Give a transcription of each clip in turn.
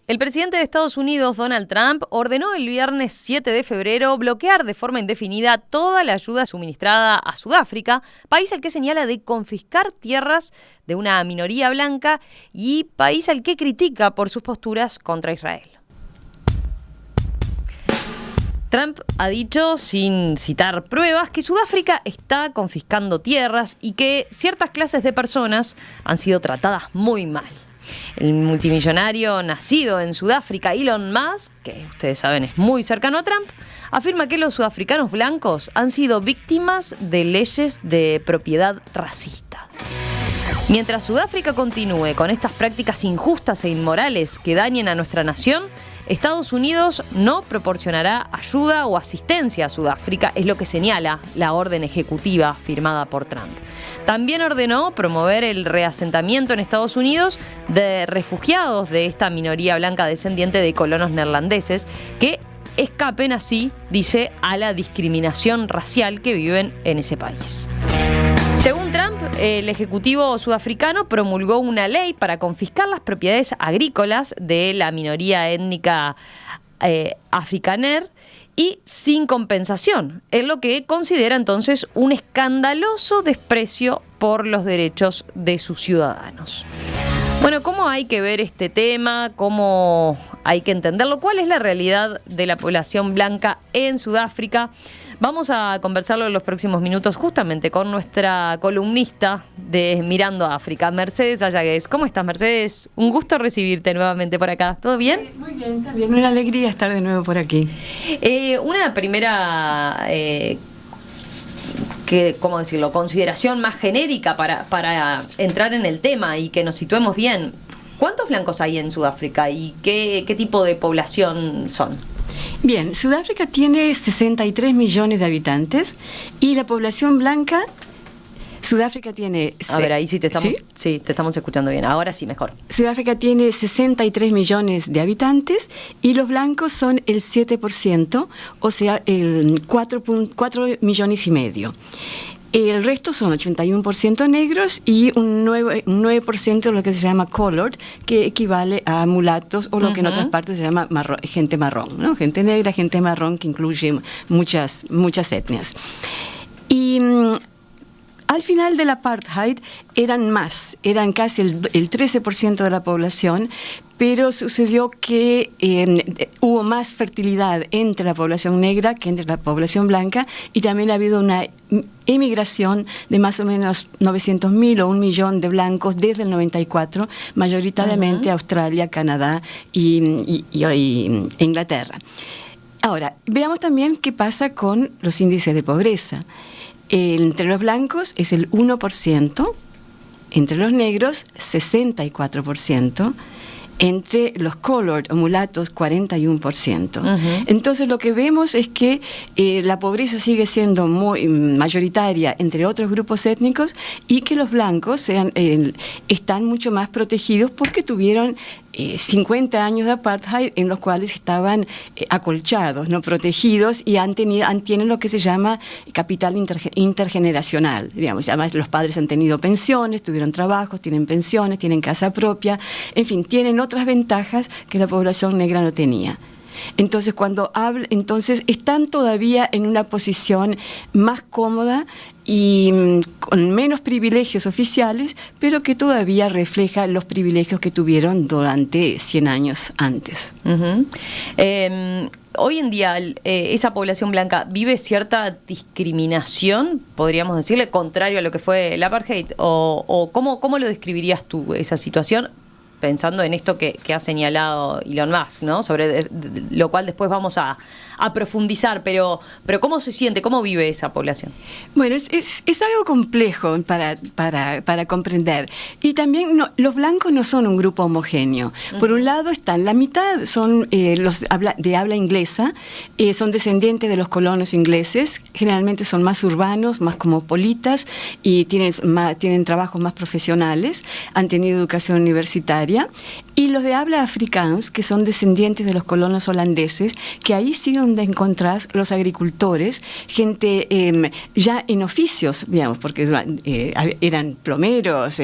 El presidente de Estados Unidos, Donald Trump, ordenó el viernes 7 de febrero bloquear de forma indefinida toda la ayuda suministrada a Sudáfrica, país al que señala de confiscar tierras de una minoría blanca y país al que critica por sus posturas contra Israel. Trump ha dicho, sin citar pruebas, que Sudáfrica está confiscando tierras y que ciertas clases de personas han sido tratadas muy mal. El multimillonario nacido en Sudáfrica, Elon Musk, que ustedes saben es muy cercano a Trump, afirma que los sudafricanos blancos han sido víctimas de leyes de propiedad racistas. Mientras Sudáfrica continúe con estas prácticas injustas e inmorales que dañen a nuestra nación, Estados Unidos no proporcionará ayuda o asistencia a Sudáfrica, es lo que señala la orden ejecutiva firmada por Trump. También ordenó promover el reasentamiento en Estados Unidos de refugiados de esta minoría blanca descendiente de colonos neerlandeses que escapen así, dice, a la discriminación racial que viven en ese país. Según Trump, el ejecutivo sudafricano promulgó una ley para confiscar las propiedades agrícolas de la minoría étnica afrikaner y sin compensación, en lo que considera entonces un escandaloso desprecio por los derechos de sus ciudadanos. Bueno, ¿cómo hay que ver este tema? ¿Cómo hay que entenderlo? ¿Cuál es la realidad de la población blanca en Sudáfrica? Vamos a conversarlo en los próximos minutos justamente con nuestra columnista de Mirando a África, Mercedes Ayagués. ¿Cómo estás, Mercedes? Un gusto recibirte nuevamente por acá. ¿Todo bien? Sí, muy bien, está bien. Una alegría estar de nuevo por aquí. Una primera... ¿cómo decirlo? Consideración más genérica para entrar en el tema y que nos situemos bien. ¿Cuántos blancos hay en Sudáfrica y qué tipo de población son? Bien, Sudáfrica tiene 63 millones de habitantes y la población blanca, Sudáfrica tiene... A ver, ahí sí te estamos, ¿sí? Sí, te estamos escuchando bien. Ahora sí, mejor. Sudáfrica tiene 63 millones de habitantes y los blancos son el 7%, o sea, el 4 millones y medio. El resto son 81% negros y un 9% lo que se llama colored, que equivale a mulatos o lo que en otras partes se llama gente marrón, ¿no? Gente negra, gente marrón, que incluye muchas etnias. Y al final del apartheid eran casi el 13% de la población, pero sucedió que hubo más fertilidad entre la población negra que entre la población blanca y también ha habido una emigración de más o menos 900.000 o 1 millón de blancos desde el 94, mayoritariamente Australia, Canadá y Inglaterra. Ahora, veamos también qué pasa con los índices de pobreza. Entre los blancos es el 1%, entre los negros 64%, entre los colored o mulatos 41%. Entonces lo que vemos es que la pobreza sigue siendo muy mayoritaria entre otros grupos étnicos y que los blancos están mucho más protegidos porque tuvieron 50 años de apartheid en los cuales estaban acolchados, no protegidos, y tienen lo que se llama capital intergeneracional. Digamos, además los padres han tenido pensiones, tuvieron trabajos, tienen pensiones, tienen casa propia, en fin, tienen otras ventajas que la población negra no tenía. Entonces, entonces están todavía en una posición más cómoda y con menos privilegios oficiales, pero que todavía refleja los privilegios que tuvieron durante 100 años antes. Hoy en día, esa población blanca vive cierta discriminación, podríamos decirle, contrario a lo que fue el apartheid, o ¿cómo lo describirías tú, esa situación? Pensando en esto que ha señalado Elon Musk, ¿no? Sobre lo cual después vamos a profundizar, pero ¿cómo se siente? ¿Cómo vive esa población? Bueno, es algo complejo para comprender. Y también los blancos no son un grupo homogéneo. Por un lado están, la mitad son los de habla inglesa, son descendientes de los colonos ingleses, generalmente son más urbanos, más cosmopolitas y tienen trabajos más profesionales, han tenido educación universitaria, historia, y los de habla afrikaans, que son descendientes de los colonos holandeses, que ahí sí donde encontrás los agricultores, gente ya en oficios, digamos, porque eran plomeros,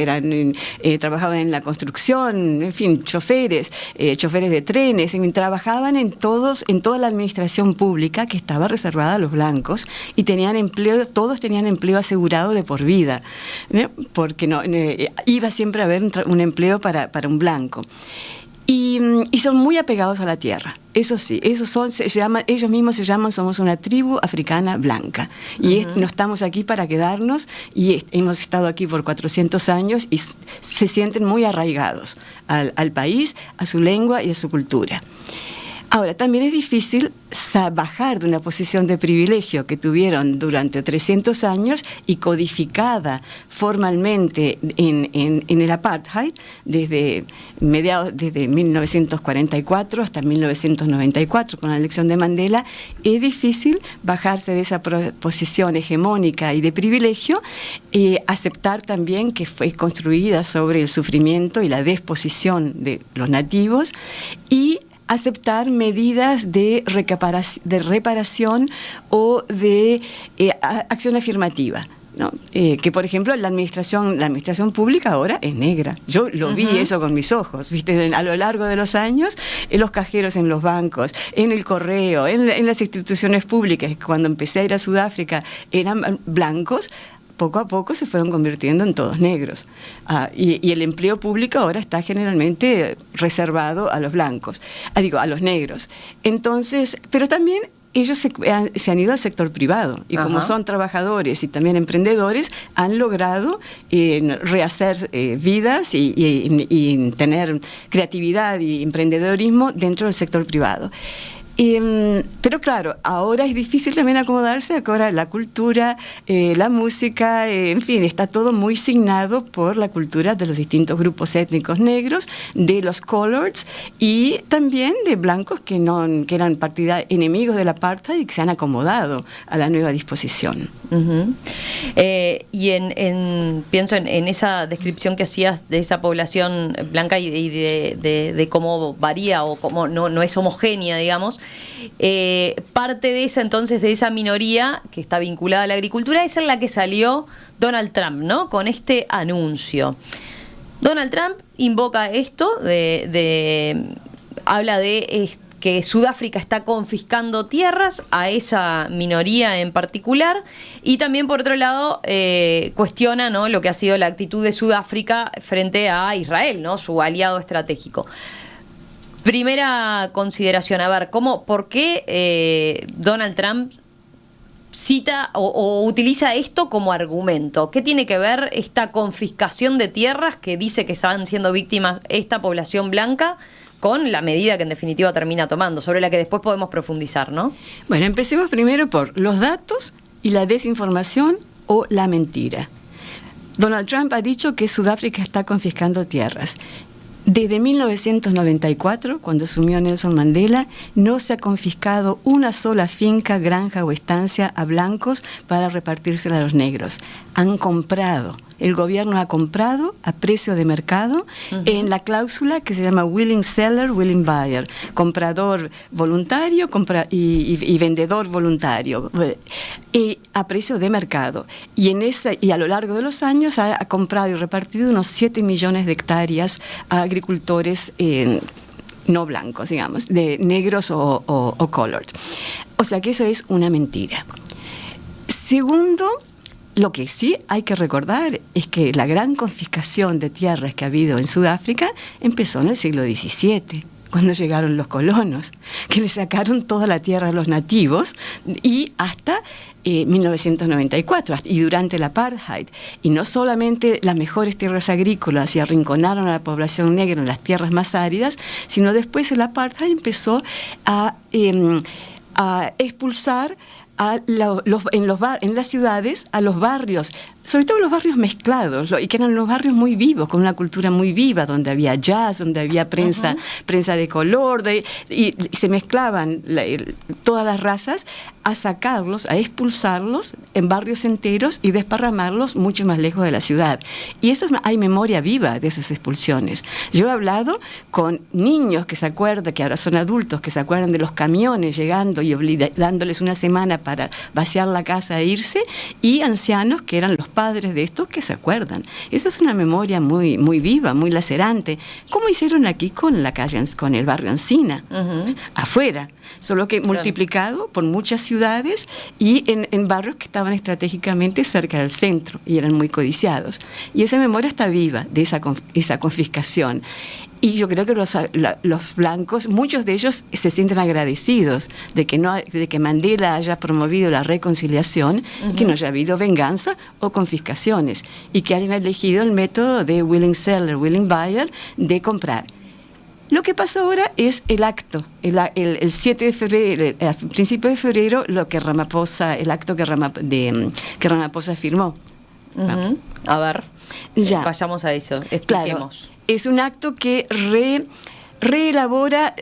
trabajaban en la construcción, en fin, choferes de trenes, trabajaban en toda la administración pública que estaba reservada a los blancos, y tenían empleo, todos tenían empleo asegurado de por vida, ¿no? Porque iba siempre a haber un empleo para un blanco. Y son muy apegados a la tierra, eso sí, ellos mismos se llaman, somos una tribu africana blanca, y no estamos aquí para quedarnos, y hemos estado aquí por 400 años, y se sienten muy arraigados al país, a su lengua y a su cultura. Ahora, también es difícil bajar de una posición de privilegio que tuvieron durante 300 años y codificada formalmente en el apartheid desde 1944 hasta 1994 con la elección de Mandela. Es difícil bajarse de esa posición hegemónica y de privilegio y aceptar también que fue construida sobre el sufrimiento y la desposición de los nativos, y aceptar medidas de reparación o de acción afirmativa, ¿no? Que por ejemplo la administración pública ahora es negra. Yo lo vi eso con mis ojos, ¿viste? A lo largo de los años, los cajeros en los bancos, en el correo, en las instituciones públicas, cuando empecé a ir a Sudáfrica eran blancos, poco a poco se fueron convirtiendo en todos negros. Y el empleo público ahora está generalmente reservado a los blancos, a los negros. Entonces, pero también ellos se han ido al sector privado, y como son trabajadores y también emprendedores, han logrado rehacer vidas y tener creatividad y emprendedorismo dentro del sector privado. Pero claro, ahora es difícil también acomodarse, ahora la cultura, la música, en fin, está todo muy signado por la cultura de los distintos grupos étnicos negros, de los coloreds y también de blancos que eran enemigos del apartheid y que se han acomodado a la nueva disposición. Y pienso en esa descripción que hacías de esa población blanca y de cómo varía o cómo no es homogénea, digamos. Parte de esa, entonces, de esa minoría que está vinculada a la agricultura es en la que salió Donald Trump, ¿no? Con este anuncio. Donald Trump invoca esto, habla de que Sudáfrica está confiscando tierras a esa minoría en particular, y también por otro lado cuestiona, ¿no?, lo que ha sido la actitud de Sudáfrica frente a Israel, ¿no?, su aliado estratégico. Primera consideración, a ver, ¿por qué Donald Trump cita o utiliza esto como argumento? ¿Qué tiene que ver esta confiscación de tierras que dice que están siendo víctimas esta población blanca con la medida que en definitiva termina tomando, sobre la que después podemos profundizar, ¿no? Bueno, empecemos primero por los datos y la desinformación o la mentira. Donald Trump ha dicho que Sudáfrica está confiscando tierras. Desde 1994, cuando asumió Nelson Mandela, no se ha confiscado una sola finca, granja o estancia a blancos para repartírsela a los negros. Han comprado. El gobierno ha comprado a precio de mercado en la cláusula que se llama willing seller, willing buyer, comprador voluntario y vendedor voluntario, y a precio de mercado. Y a lo largo de los años ha comprado y repartido unos 7 millones de hectáreas a agricultores no blancos, digamos, de negros o colored. O sea que eso es una mentira. Segundo, lo que sí hay que recordar es que la gran confiscación de tierras que ha habido en Sudáfrica empezó en el siglo XVII, cuando llegaron los colonos, que le sacaron toda la tierra a los nativos, y hasta 1994, y durante el apartheid. Y no solamente las mejores tierras agrícolas y arrinconaron a la población negra en las tierras más áridas, sino después el apartheid empezó a expulsar en las ciudades a los barrios sobre todo los barrios mezclados, y que eran los barrios muy vivos, con una cultura muy viva, donde había jazz, donde había prensa de color, y se mezclaban todas las razas, a sacarlos, a expulsarlos en barrios enteros y desparramarlos mucho más lejos de la ciudad. Y eso hay memoria viva de esas expulsiones. Yo he hablado con niños que se acuerdan, que ahora son adultos, que se acuerdan de los camiones llegando y dándoles una semana para vaciar la casa e irse, y ancianos que eran los padres de estos que se acuerdan. Esa es una memoria muy, muy viva, muy lacerante. ¿Cómo hicieron aquí con la calle, con el barrio Encina? Afuera, solo que multiplicado por muchas ciudades y en barrios que estaban estratégicamente cerca del centro y eran muy codiciados. Y esa memoria está viva de esa confiscación. Y yo creo que los blancos, muchos de ellos se sienten agradecidos de que Mandela haya promovido la reconciliación, que no haya habido venganza o confiscaciones, y que hayan elegido el método de willing seller, willing buyer, de comprar. Lo que pasó ahora es el acto, el 7 de febrero, a principios de febrero, el acto que Ramaphosa firmó. A ver, vayamos a eso, expliquemos. Claro, es un acto que reelabora,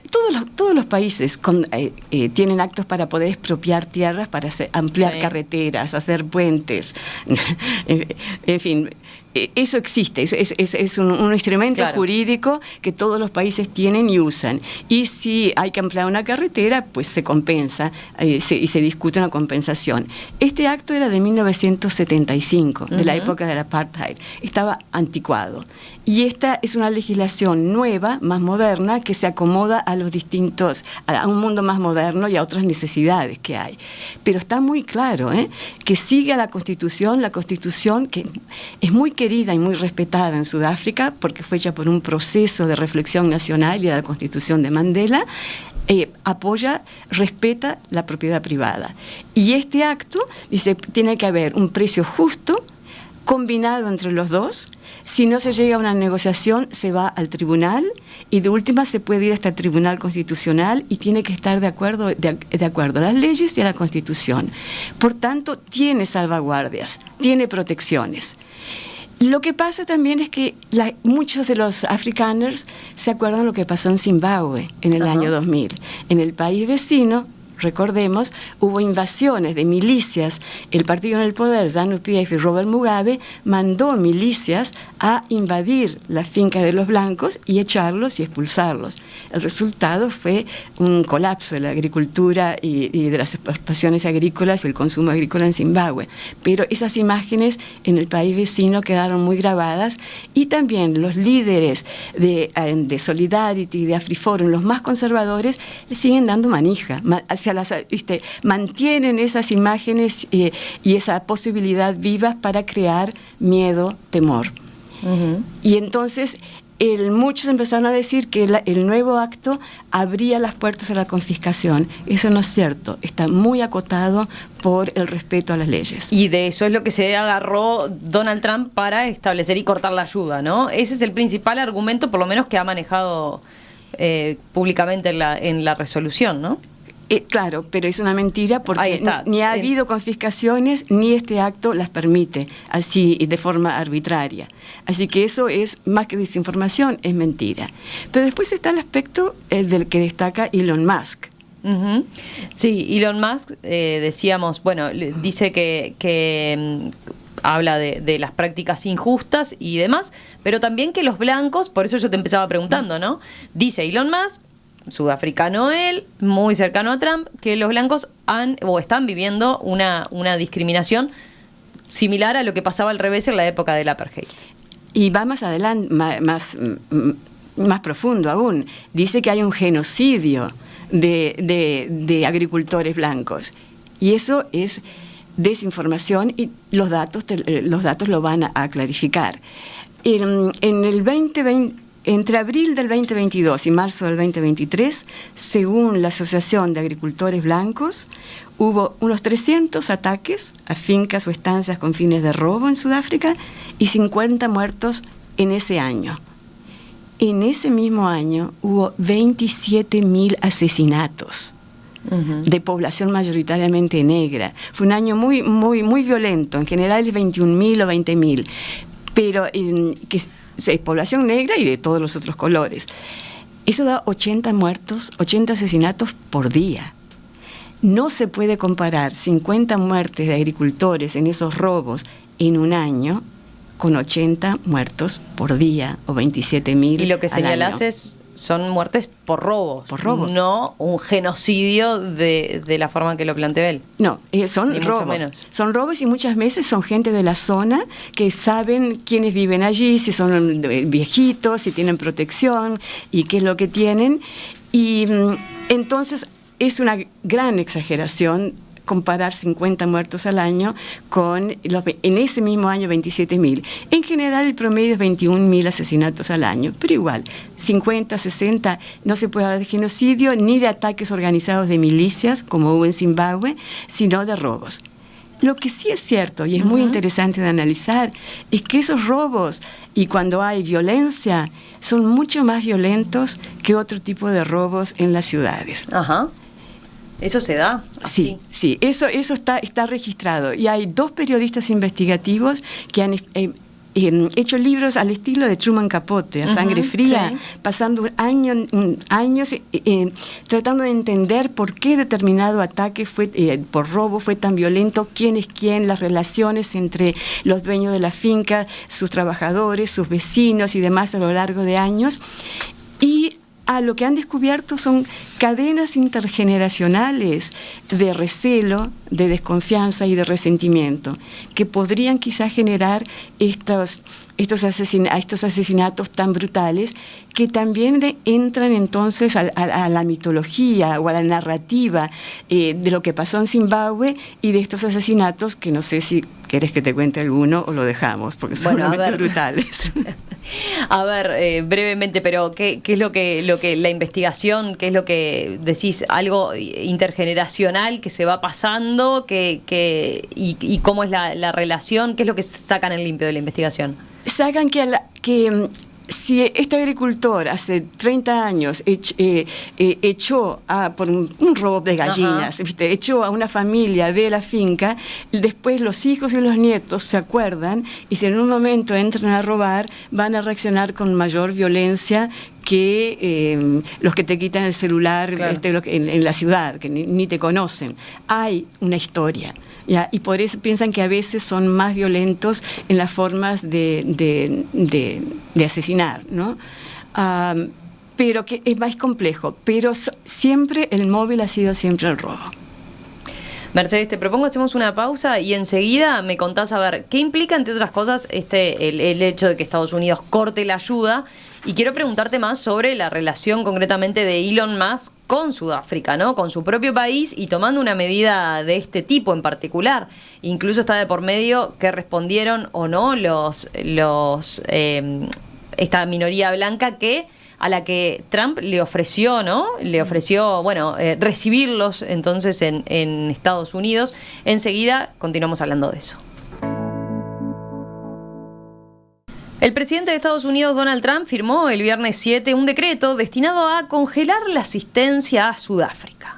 todos los países tienen actos para poder expropiar tierras, para ampliar carreteras, hacer puentes, en fin. Eso existe, es un instrumento jurídico que todos los países tienen y usan. Y si hay que ampliar una carretera, pues se compensa y se discute una compensación. Este acto era de 1975, de la época del apartheid. Estaba anticuado. Y esta es una legislación nueva, más moderna, que se acomoda a un mundo más moderno y a otras necesidades que hay. Pero está muy claro, que sigue a la Constitución que es muy querida y muy respetada en Sudáfrica, porque fue hecha por un proceso de reflexión nacional, y la Constitución de Mandela apoya, respeta la propiedad privada. Y este acto dice, tiene que haber un precio justo, combinado entre los dos. Si no se llega a una negociación, se va al tribunal, y de última se puede ir hasta el Tribunal Constitucional, y tiene que estar de acuerdo a las leyes y a la Constitución. Por tanto, tiene salvaguardias, tiene protecciones. Lo que pasa también es que muchos de los afrikaners se acuerdan lo que pasó en Zimbabue en el año 2000. En el país vecino, recordemos, hubo invasiones de milicias. El partido en el poder, ZANU-PF y Robert Mugabe, mandó milicias a invadir las fincas de los blancos y echarlos y expulsarlos. El resultado fue un colapso de la agricultura y de las exportaciones agrícolas y el consumo agrícola en Zimbabue. Pero esas imágenes en el país vecino quedaron muy grabadas, y también los líderes de Solidarity, de AfriForum, los más conservadores, le siguen dando manija, mantienen esas imágenes y esa posibilidad vivas para crear miedo, temor. Y entonces muchos empezaron a decir que el nuevo acto abría las puertas a la confiscación. Eso no es cierto, está muy acotado por el respeto a las leyes. Y de eso es lo que se agarró Donald Trump para establecer y cortar la ayuda, ¿no? Ese es el principal argumento, por lo menos, que ha manejado públicamente en la resolución, ¿no? Claro, pero es una mentira, porque ni ha habido confiscaciones, ni este acto las permite así de forma arbitraria. Así que eso es más que desinformación, es mentira. Pero después está el aspecto del que destaca Elon Musk. Sí, Elon Musk, decíamos, bueno, dice que habla de las prácticas injustas y demás, pero también que los blancos, por eso yo te empezaba preguntando, ¿no? Dice Elon Musk, sudafricano él, muy cercano a Trump, que los blancos están viviendo una discriminación similar a lo que pasaba al revés en la época del apartheid. Y va más adelante, más profundo aún. Dice que hay un genocidio de agricultores blancos. Y eso es desinformación, y los datos lo van a clarificar. En el 2020, entre abril del 2022 y marzo del 2023, según la Asociación de Agricultores Blancos, hubo unos 300 ataques a fincas o estancias con fines de robo en Sudáfrica, y 50 muertos en ese año. En ese mismo año hubo 27.000 asesinatos. de población mayoritariamente negra. Fue un año muy, muy, muy violento, en general 21.000 o 20.000, pero que es población negra y de todos los otros colores. Eso da 80 muertos, 80 asesinatos por día. No se puede comparar 50 muertes de agricultores en esos robos en un año con 80 muertos por día o 27.000. Y lo que señalás son muertes por robos. Por robos. No un genocidio de la forma que lo planteó él. No, son robos. Son robos y muchas veces son gente de la zona que saben quiénes viven allí, si son viejitos, si tienen protección y qué es lo que tienen. Y entonces es una gran exageración comparar 50 muertos al año con, en ese mismo año, 27.000. En general, el promedio es 21.000 asesinatos al año, pero igual, 50, 60, no se puede hablar de genocidio ni de ataques organizados de milicias, como hubo en Zimbabue, sino de robos. Lo que sí es cierto, y es muy interesante de analizar, es que esos robos, y cuando hay violencia, son mucho más violentos que otro tipo de robos en las ciudades. Ajá. ¿Eso se da? Sí, sí, eso está registrado. Y hay 2 periodistas investigativos que han hecho libros al estilo de Truman Capote, a sangre fría, pasando años tratando de entender por qué determinado ataque por robo fue tan violento, quién es quién, las relaciones entre los dueños de la finca, sus trabajadores, sus vecinos y demás a lo largo de años. Y lo que han descubierto son cadenas intergeneracionales de recelo, de desconfianza y de resentimiento, que podrían quizás generar estos asesinatos tan brutales, que también entran entonces a la mitología o a la narrativa de lo que pasó en Zimbabue y de estos asesinatos, que no sé si quieres que te cuente alguno o lo dejamos, porque son realmente brutales. A ver, brevemente, pero ¿qué es lo que la investigación, qué es lo que decís, algo intergeneracional que se va pasando, y cómo es la relación, qué es lo que sacan en limpio de la investigación? Sacan que si este agricultor hace 30 años echó por un robo de gallinas, echó a una familia de la finca, después los hijos y los nietos se acuerdan y si en un momento entran a robar, van a reaccionar con mayor violencia que los que te quitan el celular, claro, en la ciudad, que ni te conocen. Hay una historia. ¿Ya? Y por eso piensan que a veces son más violentos en las formas de asesinar, ¿no? Pero que es más complejo. Pero siempre el móvil ha sido siempre el robo. Mercedes, te propongo hacemos una pausa y enseguida me contás, a ver, ¿qué implica, entre otras cosas, el hecho de que Estados Unidos corte la ayuda? Y quiero preguntarte más sobre la relación concretamente de Elon Musk con Sudáfrica, ¿no? Con su propio país y tomando una medida de este tipo en particular. Incluso está de por medio que respondieron o no esta minoría blanca a la que Trump le ofreció, ¿no? Le ofreció, recibirlos entonces en Estados Unidos. Enseguida continuamos hablando de eso. El presidente de Estados Unidos, Donald Trump, firmó el viernes 7 un decreto destinado a congelar la asistencia a Sudáfrica.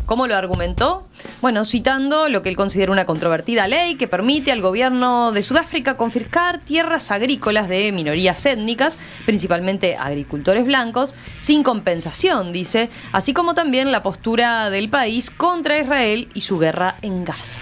¿Cómo lo argumentó? Bueno, citando lo que él considera una controvertida ley que permite al gobierno de Sudáfrica confiscar tierras agrícolas de minorías étnicas, principalmente agricultores blancos, sin compensación, dice, así como también la postura del país contra Israel y su guerra en Gaza.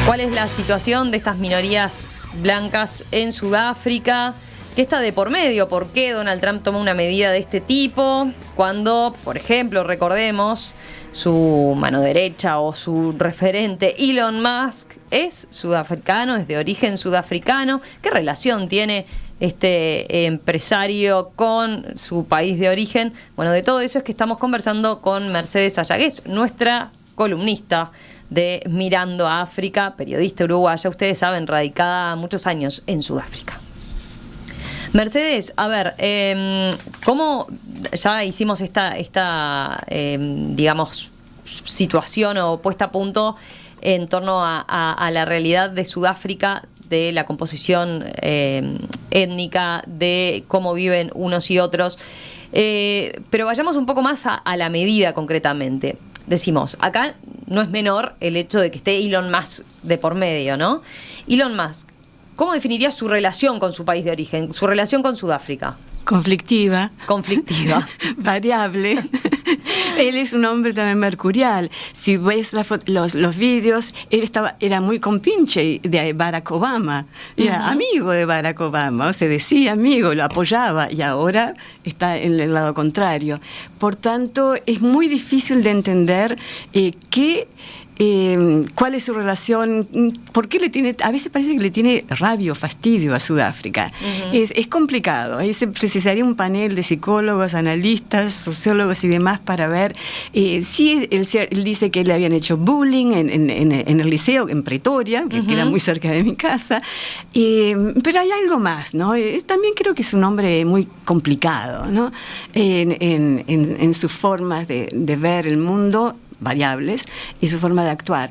¿Cuál es la situación de estas minorías blancas en Sudáfrica? ¿Qué está de por medio? ¿Por qué Donald Trump toma una medida de este tipo? Cuando, por ejemplo, recordemos, su mano derecha o su referente, Elon Musk, es sudafricano, es de origen sudafricano. ¿Qué relación tiene este empresario con su país de origen? Bueno, de todo eso es que estamos conversando con Mercedes Sayagués, nuestra columnista de Mirando a África, periodista uruguaya, ustedes saben, radicada muchos años en Sudáfrica. Mercedes, a ver, ¿cómo ya hicimos esta situación o puesta a punto en torno a la realidad de Sudáfrica, de la composición étnica, de cómo viven unos y otros. Pero vayamos un poco más a la medida concretamente. Decimos, acá no es menor el hecho de que esté Elon Musk de por medio, ¿no? Elon Musk, ¿cómo definiría su relación con su país de origen, su relación con Sudáfrica? Conflictiva. Variable. Él es un hombre también mercurial. Si ves los vídeos, él era muy compinche de Barack Obama. Era amigo de Barack Obama, o se decía amigo, lo apoyaba, y ahora está en el lado contrario. Por tanto, es muy difícil de entender cuál es su relación, por qué a veces parece que le tiene rabia o fastidio a Sudáfrica. Es complicado, ahí se precisaría un panel de psicólogos, analistas, sociólogos y demás para ver si él dice que le habían hecho bullying en el liceo, en Pretoria, que queda muy cerca de mi casa, pero hay algo más, ¿no? También creo que es un hombre muy complicado, ¿no? En sus formas de ver el mundo, variables, y su forma de actuar.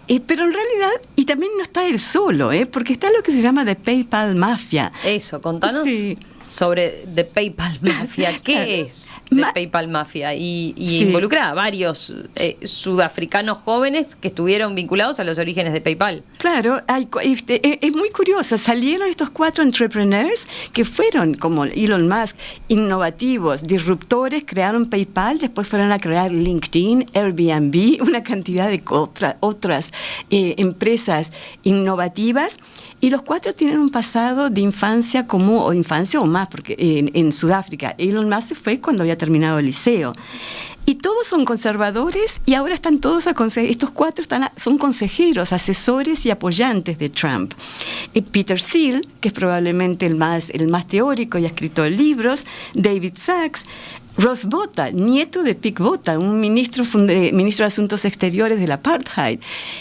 Pero en realidad, y también no está él solo, porque está lo que se llama The PayPal Mafia. Eso, contanos. Sí. Sobre The PayPal Mafia. ¿Qué es The PayPal Mafia? Y involucra a varios sudafricanos jóvenes que estuvieron vinculados a los orígenes de PayPal. Claro, es muy curioso. Salieron estos 4 entrepreneurs que fueron, como Elon Musk, innovativos, disruptores, crearon PayPal, después fueron a crear LinkedIn, Airbnb, una cantidad de otras empresas innovativas. Y los 4 tienen un pasado de infancia común, o infancia o más, porque en Sudáfrica Elon Musk se fue cuando había terminado el liceo. Y todos son conservadores, y ahora están todos estos 4 son consejeros, asesores y apoyantes de Trump. Peter Thiel, que es probablemente el más teórico y ha escrito libros, David Sachs, Rolf Botha, nieto de Pik Botha, un ministro de Asuntos Exteriores del Apartheid.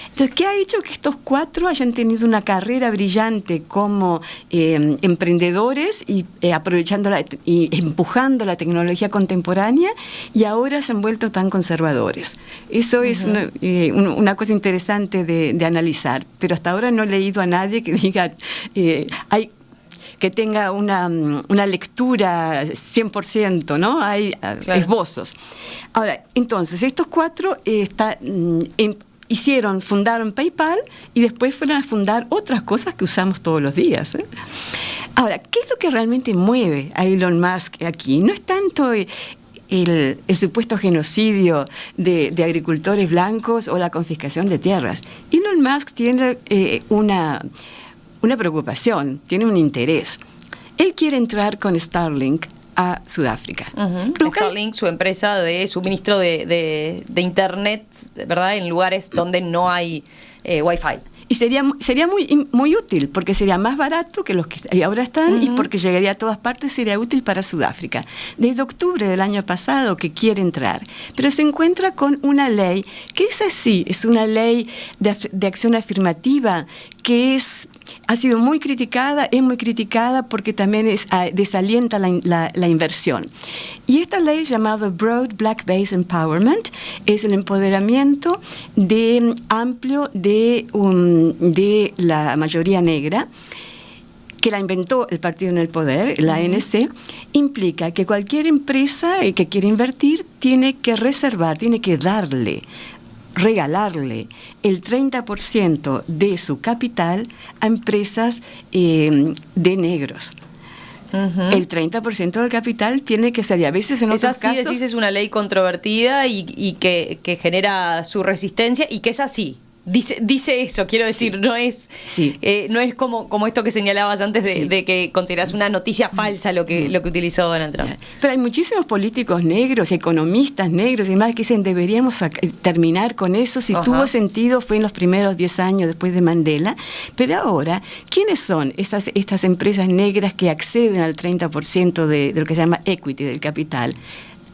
Entonces, ¿qué ha hecho que estos 4 hayan tenido una carrera brillante como emprendedores y aprovechando y empujando la tecnología contemporánea, y ahora se han vuelto tan conservadores? Eso es una cosa interesante de analizar, pero hasta ahora no he leído a nadie que diga que tenga una lectura 100%, ¿no? Hay esbozos. Ahora, entonces, estos 4 fundaron PayPal, y después fueron a fundar otras cosas que usamos todos los días. Ahora, ¿qué es lo que realmente mueve a Elon Musk aquí? No es tanto el supuesto genocidio de agricultores blancos o la confiscación de tierras. Elon Musk tiene una preocupación, tiene un interés. Él quiere entrar con Starlink a Sudáfrica. Starlink, su empresa de suministro de internet, ¿verdad?, en lugares donde no hay Wi-Fi. Y sería muy útil, porque sería más barato que los que ahora están, y porque llegaría a todas partes, sería útil para Sudáfrica. Desde octubre del año pasado que quiere entrar, pero se encuentra con una ley que es así, es una ley de acción afirmativa que ha sido muy criticada, es muy criticada porque también desalienta la inversión. Y esta ley, llamada Broad Black Base Empowerment, es el empoderamiento amplio de la mayoría negra, que la inventó el partido en el poder, la ANC, implica que cualquier empresa que quiera invertir tiene que regalarle el 30% de su capital a empresas de negros. El 30% del capital tiene que ser, y a veces en otros casos... Decís, es una ley controvertida y que genera su resistencia, y que es así. Dice eso, quiero decir, no es como esto que señalabas antes de que consideras una noticia falsa lo que utilizó Donald Trump. Pero hay muchísimos políticos negros, economistas negros y demás que dicen deberíamos terminar con eso. Si tuvo sentido fue en los primeros 10 años después de Mandela, pero ahora, ¿quiénes son estas empresas negras que acceden al 30% de lo que se llama equity, del capital?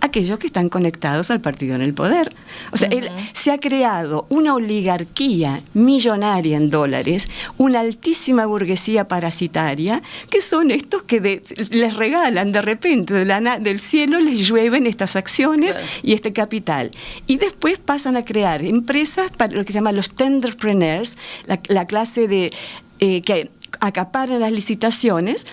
aquellos que están conectados al partido en el poder. O sea, se ha creado una oligarquía millonaria en dólares, una altísima burguesía parasitaria, que son estos que les regalan de repente del cielo, les llueven estas acciones y este capital. Y después pasan a crear empresas para lo que se llama los tenderpreneurs, la clase de que acaparan las licitaciones.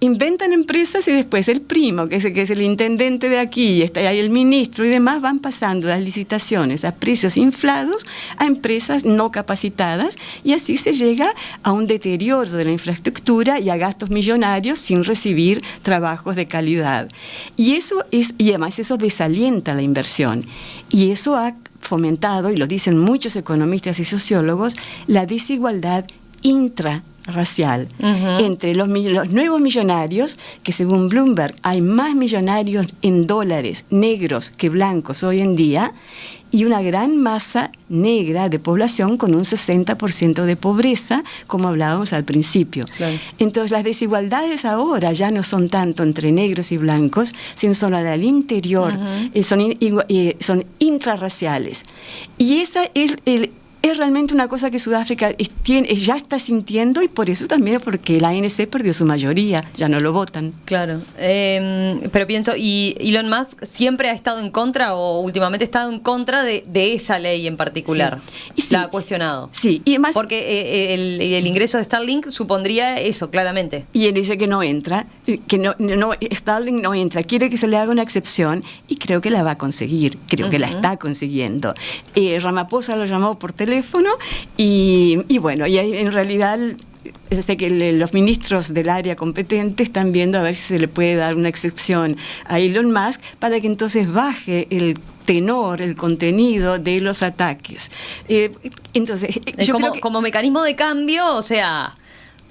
Inventan empresas y después el primo, que es el intendente de aquí, y está ahí el ministro y demás, van pasando las licitaciones a precios inflados a empresas no capacitadas, y así se llega a un deterioro de la infraestructura y a gastos millonarios sin recibir trabajos de calidad. Y además eso desalienta la inversión. Y eso ha fomentado, y lo dicen muchos economistas y sociólogos, la desigualdad intrarracial entre los nuevos millonarios, que según Bloomberg hay más millonarios en dólares negros que blancos hoy en día, y una gran masa negra de población con un 60% de pobreza, como hablábamos al principio. Claro. Entonces las desigualdades ahora ya no son tanto entre negros y blancos, sino son al interior, son intrarraciales. Y esa es realmente una cosa que Sudáfrica ya está sintiendo, y por eso también, porque la ANC perdió su mayoría, ya no lo votan. Claro, pero pienso, ¿y Elon Musk siempre ha estado en contra o últimamente ha estado en contra de esa ley en particular? Sí. La ha cuestionado. Sí, y además, porque el ingreso de Starlink supondría eso, claramente. Y él dice que no entra, Starlink no entra, quiere que se le haga una excepción, y creo que la va a conseguir, creo que la está consiguiendo. Ramaphosa lo llamó por teléfono, y bueno, y en realidad sé que los ministros del área competente están viendo a ver si se le puede dar una excepción a Elon Musk para que entonces baje el tenor, el contenido de los ataques. Entonces, yo creo que como mecanismo de cambio, o sea,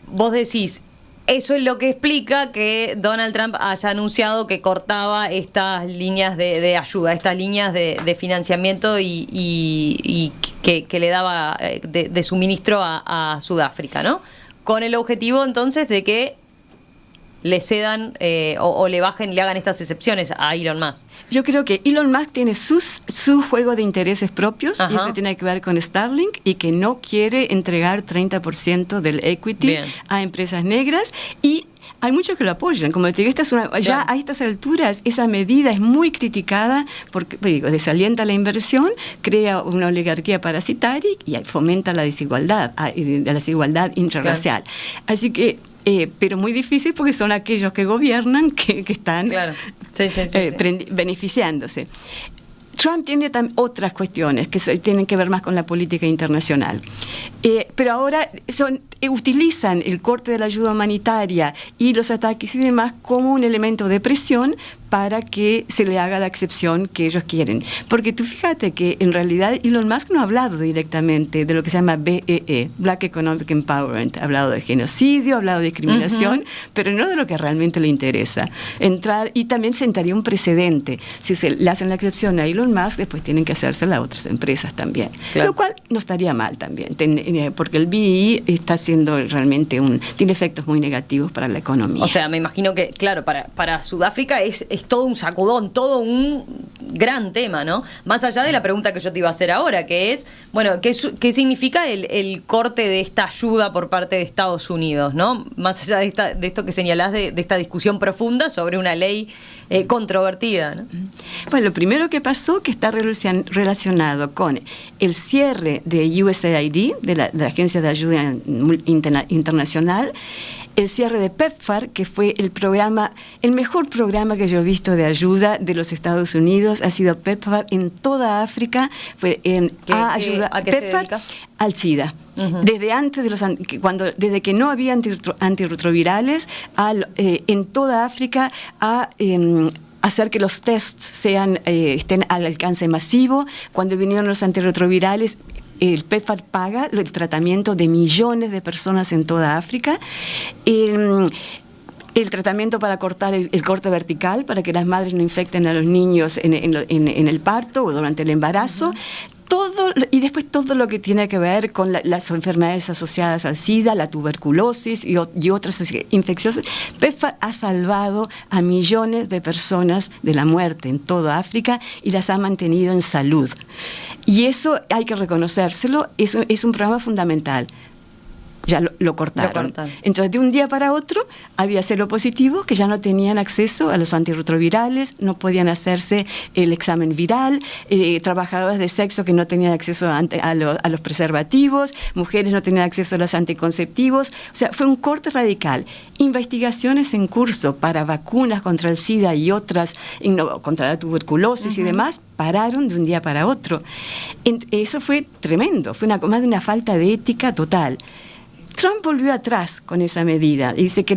vos decís, eso es lo que explica que Donald Trump haya anunciado que cortaba estas líneas de ayuda, estas líneas de financiamiento y que le daba de suministro a Sudáfrica, ¿no? Con el objetivo entonces de que le cedan o le bajen, le hagan estas excepciones a Elon Musk. Yo creo que Elon Musk tiene su juego de intereses propios, y eso tiene que ver con Starlink, y que no quiere entregar 30% del equity a empresas negras, y hay muchos que lo apoyan. Como te digo, ya a estas alturas esa medida es muy criticada porque desalienta la inversión, crea una oligarquía parasitaria y fomenta la desigualdad intrarracial. Claro. Así que pero muy difícil porque son aquellos que gobiernan que están beneficiándose. Trump tiene otras cuestiones que tienen que ver más con la política internacional. Pero ahora utilizan el corte de la ayuda humanitaria y los ataques y demás como un elemento de presión para que se le haga la excepción que ellos quieren. Porque tú fíjate que en realidad Elon Musk no ha hablado directamente de lo que se llama BEE, Black Economic Empowerment. Ha hablado de genocidio, ha hablado de discriminación, pero no de lo que realmente le interesa. Y también sentaría un precedente. Si se le hacen la excepción a Elon Musk, después tienen que hacérsela a otras empresas también. Claro. Lo cual no estaría mal también, porque el BEE está haciendo realmente tiene efectos muy negativos para la economía. O sea, me imagino que, claro, para Sudáfrica es todo un sacudón, todo un gran tema, ¿no? Más allá de la pregunta que yo te iba a hacer ahora, que es, bueno, ¿qué significa el corte de esta ayuda por parte de Estados Unidos, ¿no? Más allá de esto que señalás de esta discusión profunda sobre una ley controvertida, ¿no? Bueno, lo primero que pasó, que está relacionado con el cierre de USAID, de la Agencia de Ayuda Internacional, el cierre de PEPFAR, que fue el mejor programa que yo he visto de ayuda de los Estados Unidos, ha sido PEPFAR en toda África, fue ¿A qué PEPFAR se dedica? Al SIDA. Desde antes desde que no había antirretrovirales, en toda África hacer que los tests estén al alcance masivo. Cuando vinieron los antirretrovirales, el PEPFAR paga el tratamiento de millones de personas en toda África. El tratamiento para cortar el corte vertical, para que las madres no infecten a los niños en el parto o durante el embarazo. Y después todo lo que tiene que ver con las enfermedades asociadas al SIDA, la tuberculosis y otras infecciosas. PEPFAR ha salvado a millones de personas de la muerte en toda África y las ha mantenido en salud. Y eso hay que reconocérselo, es un programa fundamental. Ya lo cortaron. Entonces, de un día para otro, había seropositivos que ya no tenían acceso a los antirretrovirales, no podían hacerse el examen viral, trabajadores de sexo que no tenían acceso a los preservativos, mujeres no tenían acceso a los anticonceptivos. O sea, fue un corte radical. Investigaciones en curso para vacunas contra el SIDA y otras, contra la tuberculosis y demás, pararon de un día para otro. Eso fue tremendo, fue más de una falta de ética total. Trump volvió atrás con esa medida. Dice que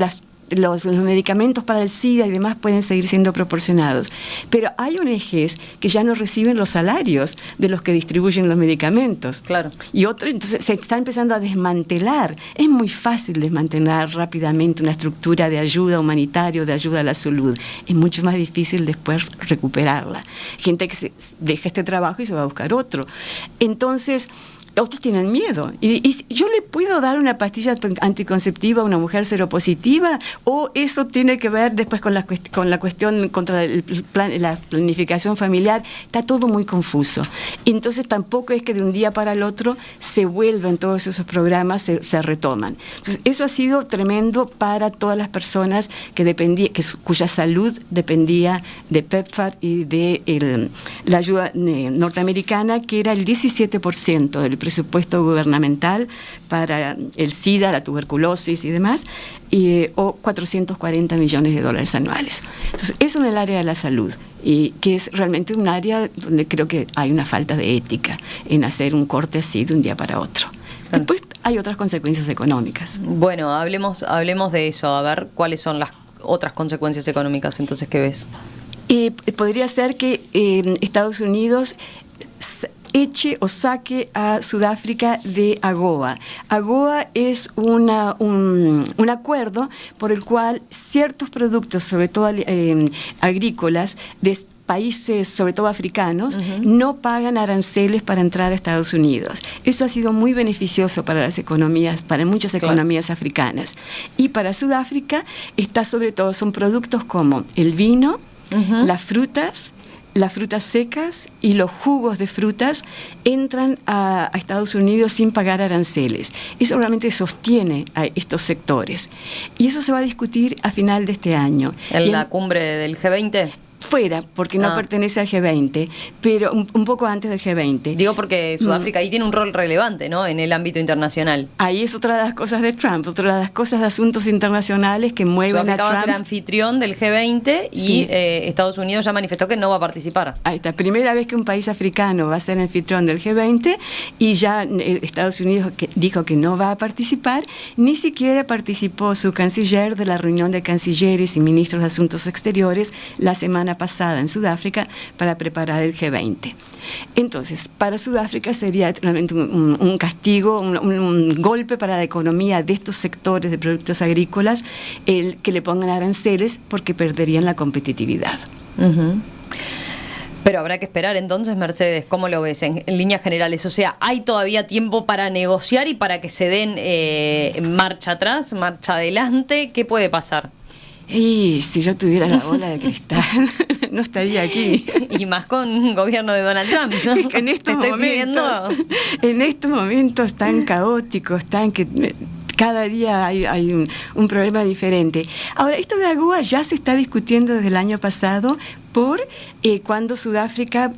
los medicamentos para el SIDA y demás pueden seguir siendo proporcionados. Pero hay ONGs que ya no reciben los salarios de los que distribuyen los medicamentos. Claro. Y entonces se está empezando a desmantelar. Es muy fácil desmantelar rápidamente una estructura de ayuda humanitaria o de ayuda a la salud. Es mucho más difícil después recuperarla. Gente que deja este trabajo y se va a buscar otro. Entonces, otros tienen miedo. Y yo le puedo dar una pastilla anticonceptiva a una mujer seropositiva, o eso tiene que ver después con la cuestión contra la planificación familiar. Está todo muy confuso. Entonces tampoco es que de un día para el otro se vuelven todos esos programas, se retoman. Entonces, eso ha sido tremendo para todas las personas cuya salud dependía de PEPFAR y de la ayuda norteamericana, que era el 17% del presupuesto gubernamental para el SIDA, la tuberculosis y demás, o 440 millones de dólares anuales. Entonces, eso en el área de la salud, y que es realmente un área donde creo que hay una falta de ética en hacer un corte así de un día para otro. Después hay otras consecuencias económicas. Bueno, hablemos de eso, a ver cuáles son las otras consecuencias económicas entonces que ves. Podría ser que Estados Unidos eche o saque a Sudáfrica de AGOA. AGOA es un acuerdo por el cual ciertos productos, sobre todo agrícolas, de países, sobre todo africanos, no pagan aranceles para entrar a Estados Unidos. Eso ha sido muy beneficioso para las economías, para muchas economías africanas. Y para Sudáfrica está sobre todo, son productos como el vino, las frutas secas y los jugos de frutas entran a Estados Unidos sin pagar aranceles. Eso realmente sostiene a estos sectores. Y eso se va a discutir a final de este año. ¿En la cumbre del G20? Fuera, porque no pertenece al G20, pero un poco antes del G20. Digo porque Sudáfrica ahí tiene un rol relevante, ¿no?, en el ámbito internacional. Ahí es otra de las cosas de Trump, otra de las cosas de asuntos internacionales que mueven Sudáfrica a Trump. va a ser anfitrión del G20 y Estados Unidos ya manifestó que no va a participar. Ahí está, primera vez que un país africano va a ser anfitrión del G20 y ya Estados Unidos dijo que no va a participar. Ni siquiera participó su canciller de la reunión de cancilleres y ministros de Asuntos Exteriores la semana pasada en Sudáfrica para preparar el G20. Entonces, para Sudáfrica sería realmente un castigo, un golpe para la economía de estos sectores de productos agrícolas, el que le pongan aranceles, porque perderían la competitividad. Pero habrá que esperar entonces, Mercedes, ¿cómo lo ves en líneas generales? O sea, ¿hay todavía tiempo para negociar y para que se den marcha atrás, marcha adelante? ¿Qué puede pasar? Y si yo tuviera la bola de cristal, no estaría aquí. Y más con un gobierno de Donald Trump, ¿no? Es que en estos momentos tan caóticos, que cada día hay un problema diferente. Ahora, esto de AGOA ya se está discutiendo desde el año pasado por cuando Sudáfrica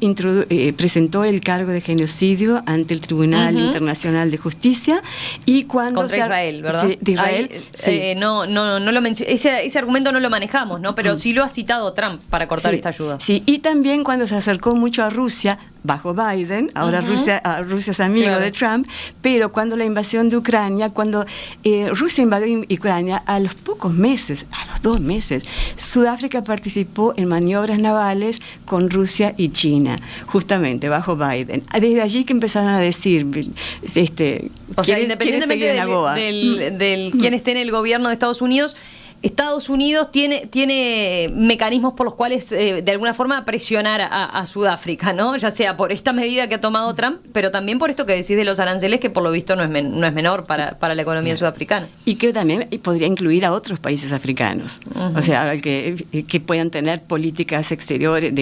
presentó el cargo de genocidio ante el Tribunal Internacional de Justicia y cuando contra Israel, ¿verdad? Sí, de Israel. No lo ese argumento no lo manejamos, ¿no? Pero sí lo ha citado Trump para cortar esta ayuda. Sí, y también cuando se acercó mucho a Rusia bajo Biden, ahora Rusia es amigo de Trump, pero cuando la invasión de Ucrania, cuando Rusia invadió Ucrania, a los pocos meses, a los 2 meses, Sudáfrica participó en maniobras navales con Rusia y China, justamente bajo Biden. Desde allí que empezaron a decir, o sea, independientemente del quién esté en el gobierno de Estados Unidos, Estados Unidos tiene mecanismos por los cuales de alguna forma presionar a Sudáfrica, ¿no? Ya sea por esta medida que ha tomado Trump, pero también por esto que decís de los aranceles, que por lo visto no es menor para la economía sudafricana. Y que también podría incluir a otros países africanos, o sea, que puedan tener políticas exteriores,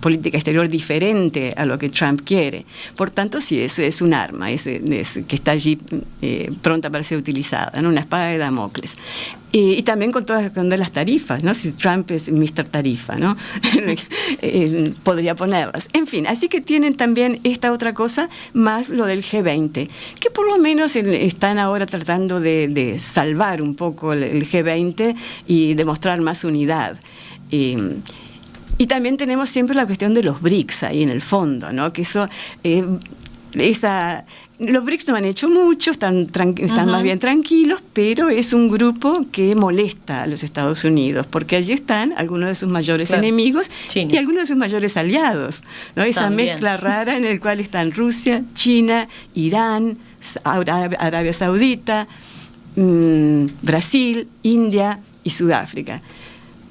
política exterior diferente a lo que Trump quiere. Por tanto, sí, eso es un arma que está allí pronta para ser utilizada, ¿no? Una espada de Damocles. Y también con todas las tarifas, ¿no? Si Trump es Mr. Tarifa, ¿no? Podría ponerlas. En fin, así que tienen también esta otra cosa, más lo del G20, que por lo menos están ahora tratando de salvar un poco el G20 y demostrar más unidad. Y también tenemos siempre la cuestión de los BRICS ahí en el fondo, ¿no? Que eso... Los BRICS no han hecho mucho, están más bien tranquilos, pero es un grupo que molesta a los Estados Unidos, porque allí están algunos de sus mayores enemigos China. Y algunos de sus mayores aliados, ¿no? Esa mezcla rara en la cual están Rusia, China, Irán, Arabia Saudita, Brasil, India y Sudáfrica.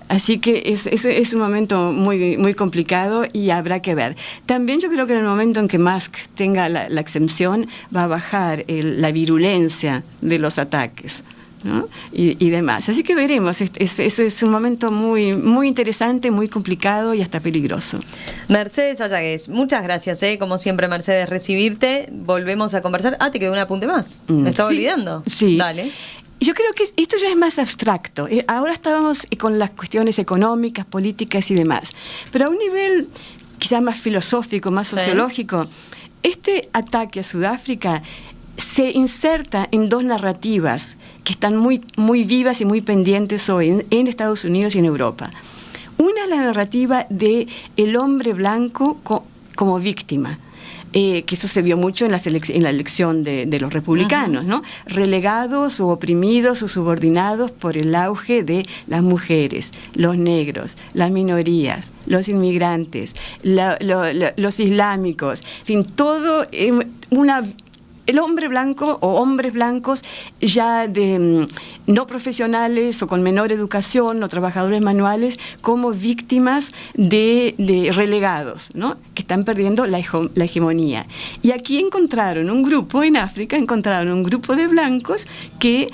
Así que es un momento muy, muy complicado y habrá que ver. También yo creo que en el momento en que Musk tenga la exención, va a bajar la virulencia de los ataques, ¿no? y demás. Así que veremos. Eso es un momento muy, muy interesante, muy complicado y hasta peligroso. Mercedes Ayagues, muchas gracias, como siempre, Mercedes, recibirte. Volvemos a conversar. Te quedó un apunte más. Me estaba olvidando. Sí. Dale. Yo creo que esto ya es más abstracto. Ahora estábamos con las cuestiones económicas, políticas y demás. Pero a un nivel quizá más filosófico, más sociológico, este ataque a Sudáfrica se inserta en dos narrativas que están muy, muy vivas y muy pendientes hoy en Estados Unidos y en Europa. Una es la narrativa de el hombre blanco como víctima. Que eso se vio mucho en la elección de los republicanos, ¿no? Relegados o oprimidos o subordinados por el auge de las mujeres, los negros, las minorías, los inmigrantes, los islámicos, en fin, todo el hombre blanco o hombres blancos ya no profesionales o con menor educación o trabajadores manuales como víctimas de relegados, ¿no? Que están perdiendo la hegemonía. Y aquí encontraron un grupo, en África, encontraron un grupo de blancos que,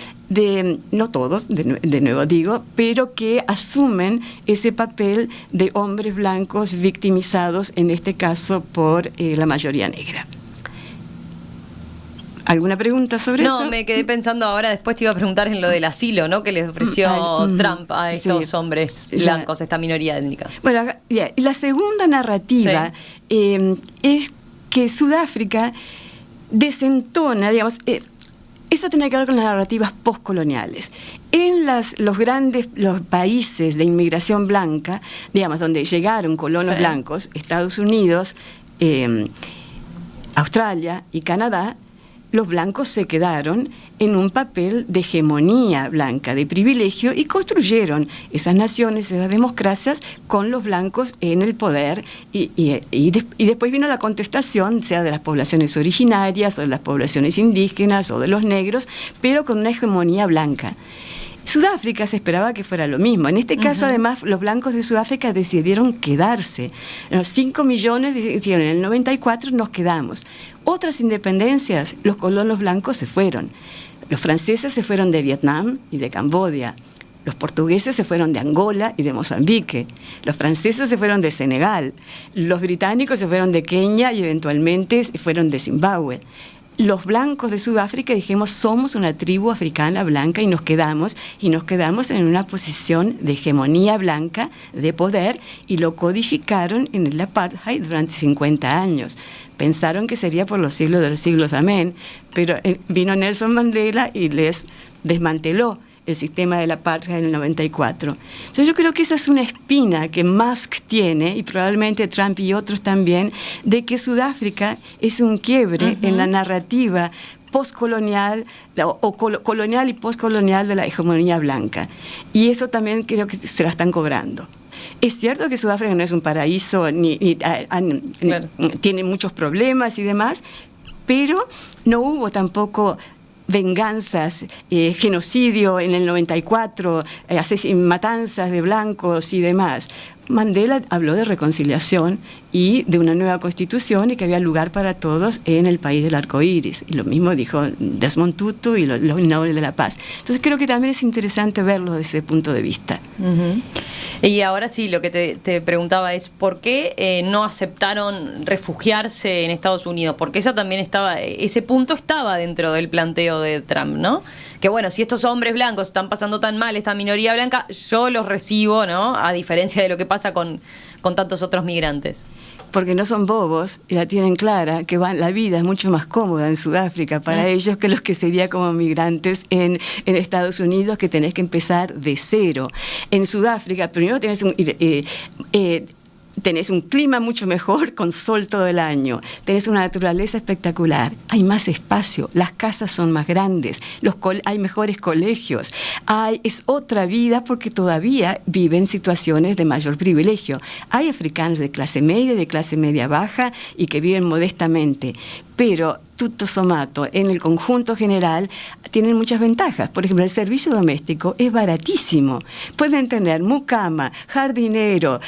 no todos, de nuevo digo, pero que asumen ese papel de hombres blancos victimizados, en este caso por la mayoría negra. ¿Alguna pregunta sobre eso? No, me quedé pensando ahora, después te iba a preguntar en lo del asilo, ¿no? Que les ofreció Trump a estos hombres blancos, esta minoría étnica. Bueno, la segunda narrativa es que Sudáfrica desentona, digamos, eso tiene que ver con las narrativas postcoloniales. En los países de inmigración blanca, digamos, donde llegaron colonos blancos, Estados Unidos, Australia y Canadá, los blancos se quedaron en un papel de hegemonía blanca, de privilegio, y construyeron esas naciones, esas democracias, con los blancos en el poder, y después vino la contestación, sea de las poblaciones originarias, o de las poblaciones indígenas, o de los negros, pero con una hegemonía blanca. Sudáfrica se esperaba que fuera lo mismo. En este caso, además, los blancos de Sudáfrica decidieron quedarse. Los 5 millones dijeron, en el 94 nos quedamos. Otras independencias, los colonos blancos se fueron. Los franceses se fueron de Vietnam y de Camboya. Los portugueses se fueron de Angola y de Mozambique. Los franceses se fueron de Senegal. Los británicos se fueron de Kenia y eventualmente fueron de Zimbabue. Los blancos de Sudáfrica dijimos, somos una tribu africana blanca y nos quedamos en una posición de hegemonía blanca, de poder, y lo codificaron en el apartheid durante 50 años. Pensaron que sería por los siglos de los siglos, amén, pero vino Nelson Mandela y les desmanteló el sistema del apartheid en el 94. Entonces yo creo que esa es una espina que Musk tiene, y probablemente Trump y otros también, de que Sudáfrica es un quiebre en la narrativa postcolonial o colonial y postcolonial de la hegemonía blanca. Y eso también creo que se la están cobrando. Es cierto que Sudáfrica no es un paraíso, tiene muchos problemas y demás, pero no hubo tampoco venganzas, genocidio en el 94, matanzas de blancos y demás. Mandela habló de reconciliación y de una nueva constitución y que había lugar para todos en el país del arco iris. Y lo mismo dijo Desmond Tutu y los Nobel de la Paz. Entonces creo que también es interesante verlo desde ese punto de vista. Y ahora sí, lo que te preguntaba es ¿por qué no aceptaron refugiarse en Estados Unidos? Porque ese punto estaba dentro del planteo de Trump, ¿no? Que bueno, si estos hombres blancos están pasando tan mal, esta minoría blanca, yo los recibo, ¿no? A diferencia de lo que pasa con tantos otros migrantes. Porque no son bobos y la tienen clara, que la vida es mucho más cómoda en Sudáfrica para ellos que los que sería como migrantes en Estados Unidos, que tenés que empezar de cero. En Sudáfrica, primero tenés un clima mucho mejor, con sol todo el año. Tenés una naturaleza espectacular. Hay más espacio, las casas son más grandes, hay mejores colegios. Es otra vida porque todavía viven situaciones de mayor privilegio. Hay africanos de clase media baja y que viven modestamente. Pero tutto sommato, en el conjunto general, tienen muchas ventajas. Por ejemplo, el servicio doméstico es baratísimo. Pueden tener mucama, jardinero,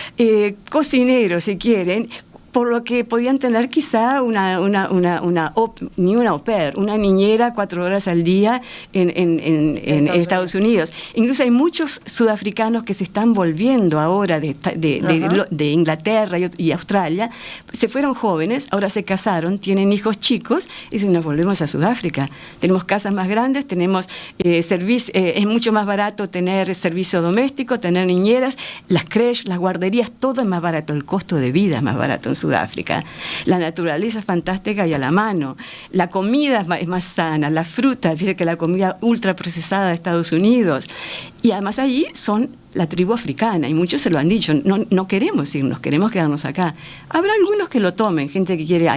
cocinero, si quieren, por lo que podían tener quizá una au pair, una niñera 4 horas al día en Estados Unidos. Incluso hay muchos sudafricanos que se están volviendo ahora de Inglaterra y Australia. Se fueron jóvenes, ahora se casaron, tienen hijos chicos y dicen, nos volvemos a Sudáfrica. Tenemos casas más grandes, tenemos es mucho más barato tener servicio doméstico, tener niñeras, las creches, las guarderías, todo es más barato, el costo de vida es más barato en Sudáfrica. La naturaleza es fantástica y a la mano. La comida es más sana, la fruta, fíjate que la comida ultraprocesada de Estados Unidos. Y además allí son la tribu africana, y muchos se lo han dicho, no queremos irnos, queremos quedarnos acá. Habrá algunos que lo tomen, gente que quiere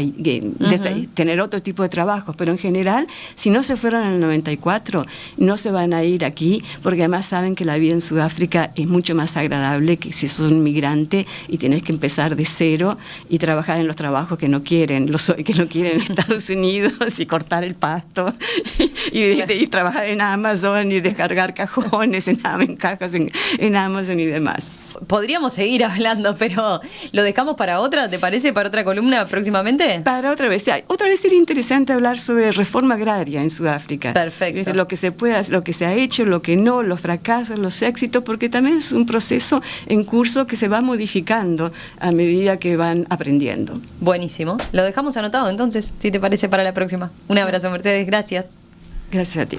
tener otro tipo de trabajos, pero en general, si no se fueron en el 94, no se van a ir aquí, porque además saben que la vida en Sudáfrica es mucho más agradable que si sos un migrante y tenés que empezar de cero y trabajar en los trabajos que no quieren en Estados Unidos y cortar el pasto y trabajar en Amazon y descargar cajones en cajas en Amazon y demás. Podríamos seguir hablando, pero ¿lo dejamos para otra? ¿Te parece? ¿Para otra columna próximamente? Para otra vez. Otra vez sería interesante hablar sobre reforma agraria en Sudáfrica. Perfecto. Lo que se ha hecho, lo que no, los fracasos, los éxitos, porque también es un proceso en curso que se va modificando a medida que van aprendiendo. Buenísimo. Lo dejamos anotado entonces, si te parece, para la próxima. Un abrazo, Mercedes. Gracias. Gracias a ti.